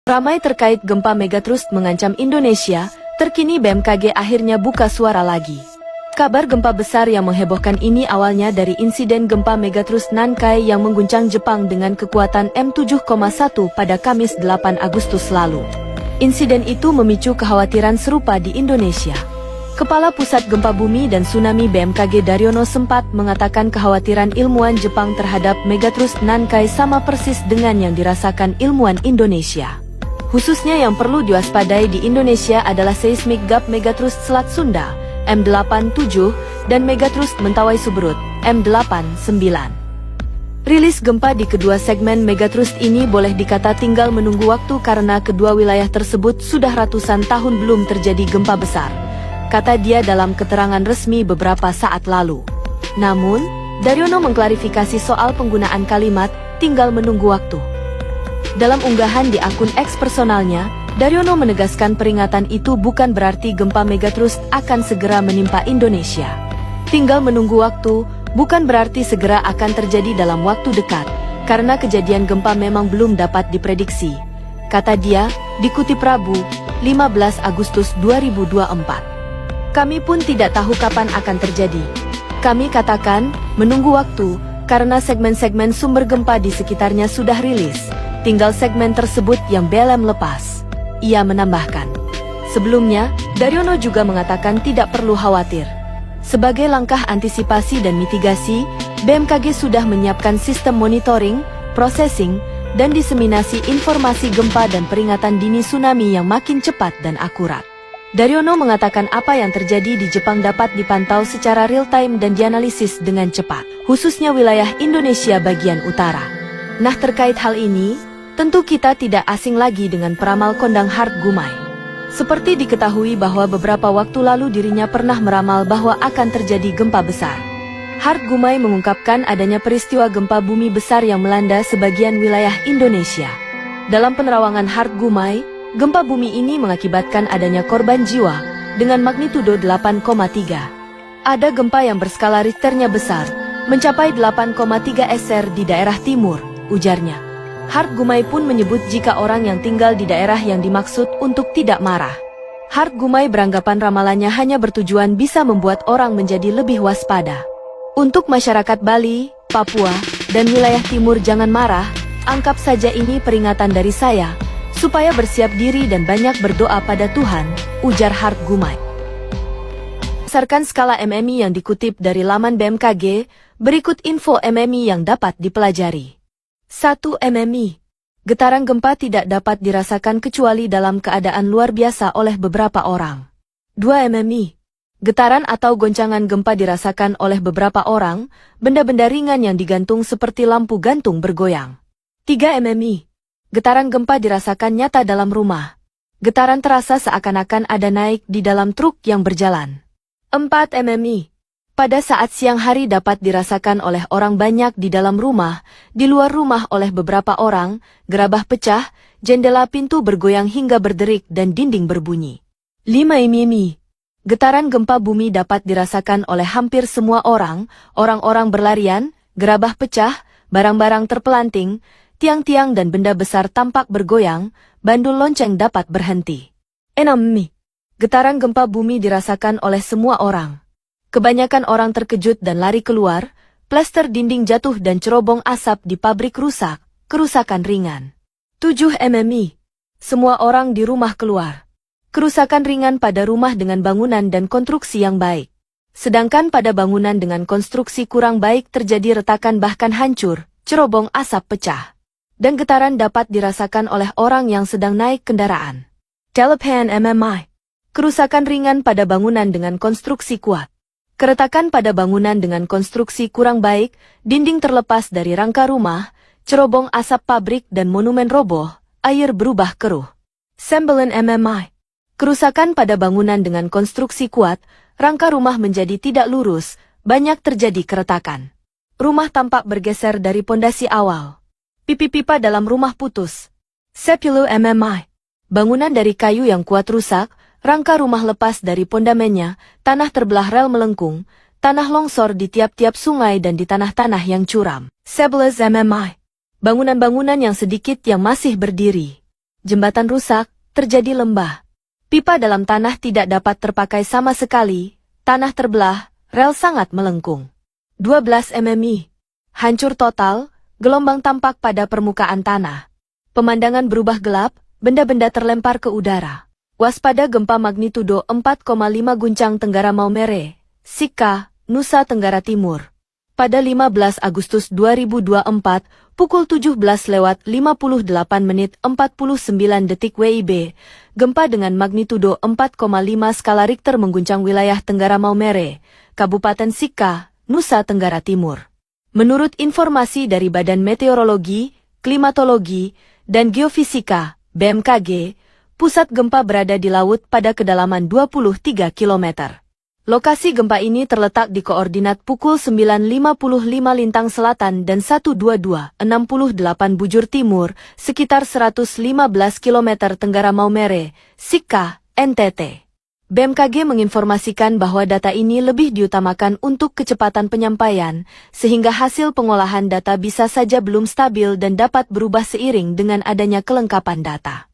Ramai terkait gempa megatrust mengancam Indonesia, terkini BMKG akhirnya buka suara lagi. Kabar gempa besar yang menghebohkan ini awalnya dari insiden gempa megatrust Nankai yang mengguncang Jepang dengan kekuatan M7,1 pada Kamis 8 Agustus lalu. Insiden itu memicu kekhawatiran serupa di Indonesia. Kepala Pusat Gempa Bumi dan Tsunami BMKG Daryono sempat mengatakan kekhawatiran ilmuwan Jepang terhadap megatrust Nankai sama persis dengan yang dirasakan ilmuwan Indonesia. Khususnya yang perlu diwaspadai di Indonesia adalah seismic gap megatrust Selat Sunda M87 dan megatrust Mentawai Suberut M89. Rilis gempa di kedua segmen megatrust ini boleh dikata tinggal menunggu waktu karena kedua wilayah tersebut sudah ratusan tahun belum terjadi gempa besar, kata dia dalam keterangan resmi beberapa saat lalu. Namun, Daryono mengklarifikasi soal penggunaan kalimat tinggal menunggu waktu. Dalam unggahan di akun X personalnya, Daryono menegaskan peringatan itu bukan berarti gempa megatrust akan segera menimpa Indonesia. Tinggal menunggu waktu bukan berarti segera akan terjadi dalam waktu dekat, karena kejadian gempa memang belum dapat diprediksi, kata dia, dikutip Rabu, 15 Agustus 2024. Kami pun tidak tahu kapan akan terjadi. Kami katakan, menunggu waktu, karena segmen-segmen sumber gempa di sekitarnya sudah rilis. Tinggal segmen tersebut yang belum lepas. Ia menambahkan. Sebelumnya, Daryono juga mengatakan tidak perlu khawatir. Sebagai langkah antisipasi dan mitigasi, BMKG sudah menyiapkan sistem monitoring, processing, dan diseminasi informasi gempa dan peringatan dini tsunami yang makin cepat dan akurat. Daryono mengatakan apa yang terjadi di Jepang dapat dipantau secara real-time dan dianalisis dengan cepat, khususnya wilayah Indonesia bagian utara. Nah, terkait hal ini, tentu kita tidak asing lagi dengan peramal kondang Hart Gumai. Seperti diketahui bahwa beberapa waktu lalu dirinya pernah meramal bahwa akan terjadi gempa besar. Hart Gumai mengungkapkan adanya peristiwa gempa bumi besar yang melanda sebagian wilayah Indonesia. Dalam penerawangan Hart Gumai, gempa bumi ini mengakibatkan adanya korban jiwa dengan magnitudo 8,3. Ada gempa yang berskala Richternya besar, mencapai 8,3 SR di daerah timur, ujarnya. Hart Gumai pun menyebut jika orang yang tinggal di daerah yang dimaksud untuk tidak marah. Hart Gumai beranggapan ramalannya hanya bertujuan bisa membuat orang menjadi lebih waspada. Untuk masyarakat Bali, Papua, dan wilayah timur jangan marah, anggap saja ini peringatan dari saya, supaya bersiap diri dan banyak berdoa pada Tuhan, ujar Hart Gumai. Berdasarkan skala MMI yang dikutip dari laman BMKG, berikut info MMI yang dapat dipelajari. 1 MMI. Getaran gempa tidak dapat dirasakan kecuali dalam keadaan luar biasa oleh beberapa orang. 2 MMI. Getaran atau goncangan gempa dirasakan oleh beberapa orang, benda-benda ringan yang digantung seperti lampu gantung bergoyang. 3 MMI. Getaran gempa dirasakan nyata dalam rumah. Getaran terasa seakan-akan ada naik di dalam truk yang berjalan. 4 MMI. Pada saat siang hari dapat dirasakan oleh orang banyak di dalam rumah, di luar rumah oleh beberapa orang, gerabah pecah, jendela pintu bergoyang hingga berderik dan dinding berbunyi. 5 MMI. Getaran gempa bumi dapat dirasakan oleh hampir semua orang, orang-orang berlarian, gerabah pecah, barang-barang terpelanting, tiang-tiang dan benda besar tampak bergoyang, bandul lonceng dapat berhenti. 6 MMI. Getaran gempa bumi dirasakan oleh semua orang. Kebanyakan orang terkejut dan lari keluar, plester dinding jatuh dan cerobong asap di pabrik rusak, kerusakan ringan. 7 MMI. Semua orang di rumah keluar. Kerusakan ringan pada rumah dengan bangunan dan konstruksi yang baik. Sedangkan pada bangunan dengan konstruksi kurang baik terjadi retakan bahkan hancur, cerobong asap pecah. Dan getaran dapat dirasakan oleh orang yang sedang naik kendaraan. 8 MMI. Kerusakan ringan pada bangunan dengan konstruksi kuat. Keretakan pada bangunan dengan konstruksi kurang baik, dinding terlepas dari rangka rumah, cerobong asap pabrik dan monumen roboh, air berubah keruh. 9 MMI. Kerusakan pada bangunan dengan konstruksi kuat, rangka rumah menjadi tidak lurus, banyak terjadi keretakan. Rumah tampak bergeser dari pondasi awal. Pipi-pipa dalam rumah putus. 10 MMI. Bangunan dari kayu yang kuat rusak, rangka rumah lepas dari pondamennya, tanah terbelah rel melengkung, tanah longsor di tiap-tiap sungai dan di tanah-tanah yang curam. 11 MMI. Bangunan-bangunan yang sedikit yang masih berdiri. jembatan rusak, terjadi lembah. Pipa dalam tanah tidak dapat terpakai sama sekali, tanah terbelah, rel sangat melengkung. 12 mmi. Hancur total, gelombang tampak pada permukaan tanah. Pemandangan berubah gelap, benda-benda terlempar ke udara. Waspada gempa magnitudo 4,5 guncang Tenggara Maumere, Sika, Nusa Tenggara Timur. Pada 15 Agustus 2024, pukul 17:58:49 WIB, gempa dengan magnitudo 4,5 skala Richter mengguncang wilayah Tenggara Maumere, Kabupaten Sika, Nusa Tenggara Timur. Menurut informasi dari Badan Meteorologi, Klimatologi, dan Geofisika, BMKG, pusat gempa berada di laut pada kedalaman 23 km. Lokasi gempa ini terletak di koordinat pukul 9.55 lintang selatan dan 122.68 bujur timur, sekitar 115 km Tenggara Maumere, Sika, NTT. BMKG menginformasikan bahwa data ini lebih diutamakan untuk kecepatan penyampaian, sehingga hasil pengolahan data bisa saja belum stabil dan dapat berubah seiring dengan adanya kelengkapan data.